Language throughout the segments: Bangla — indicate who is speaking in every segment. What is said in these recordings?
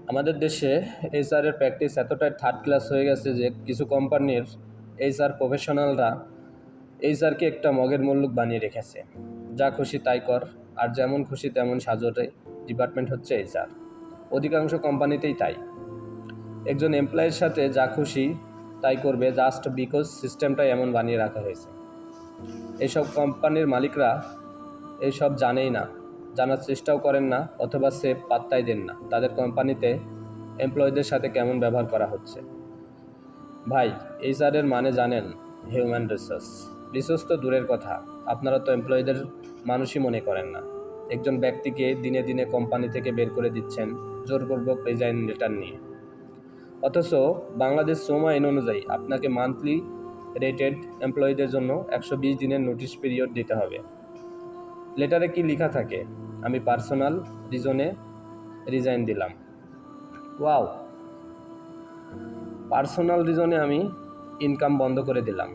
Speaker 1: আমাদের দেশে এইচআরের প্র্যাকটিস এতটাই থার্ড ক্লাস হয়ে গেছে যে কিছু কোম্পানির এইচআর প্রফেশনালরা এইচআরকে একটা মগের মুল্লুক বানিয়ে রেখেছে। যা খুশি তাই কর, আর যেমন খুশি তেমন সাজরে ডিপার্টমেন্ট হচ্ছে এইচআর। অধিকাংশ কোম্পানিতেই তাই। একজন এমপ্লয়ের সাথে যা খুশি তাই করবে জাস্ট বিকজ সিস্টেমটাই এমন বানিয়ে রাখা হয়েছে। এইসব কোম্পানির মালিকরা এইসব জানেই না, জানার চেষ্টাও করেন না, অথবা সে পাত্তাই দেন না তাদের কোম্পানিতে এমপ্লয়ীদের সাথে কেমন ব্যবহার করা হচ্ছে। ভাই, এইচআরের মানে জানেন? Human resource. রিসোর্স তো দূরের কথা, আপনারা তো এমপ্লয়ীদের মানুষই মনে করেন না। একজন ব্যক্তিকে দিনে দিনে কোম্পানি থেকে বের করে দিচ্ছেন জোরপূর্বক রিজাইন লেটার নিয়ে, অথচ বাংলাদেশ শ্রম আইন অনুযায়ী আপনাকে মান্থলি রেটেড এমপ্লয়ীদের জন্য 120 দিনের নোটিশ পিরিয়ড দিতে হবে। লেটারে কি লেখা থাকে? আমি পার্সোনাল রিজনে রিজাইন দিলাম। ওয়াও! পার্সোনাল রিজনে আমি ইনকাম বন্ধ করে দিলাম।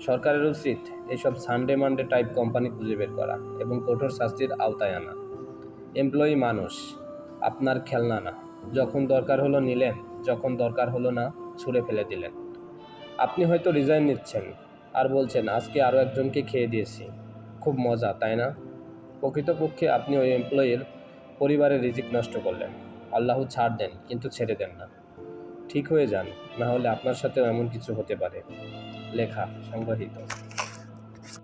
Speaker 1: সরকারের উচিত এইসব সানডে মানডে টাইপ কোম্পানি খুঁজে বের করা এবং কঠোর শাস্তির আওতায় আনা। এমপ্লয়ি মানুষ, আপনার খেলনা না। যখন দরকার হলো নিলেন, যখন দরকার হলো না ছুঁড়ে ফেলে দিলেন। আপনি হয়তো রিজাইন নিচ্ছেন আর বলছেন আজকে আরও একজনকে খেয়ে দিয়েছি, খুব মজা, তাই না? প্রকৃতপক্ষে আপনি ওই এমপ্লয়ির পরিবারের রিজিক নষ্ট করলেন। আল্লাহ ছাড় দেন, কিন্তু ছেড়ে দেন না। ঠিক হয়ে যান, না হলে আপনার সাথেও এমন কিছু হতে পারে। লেখা সংগৃহীত।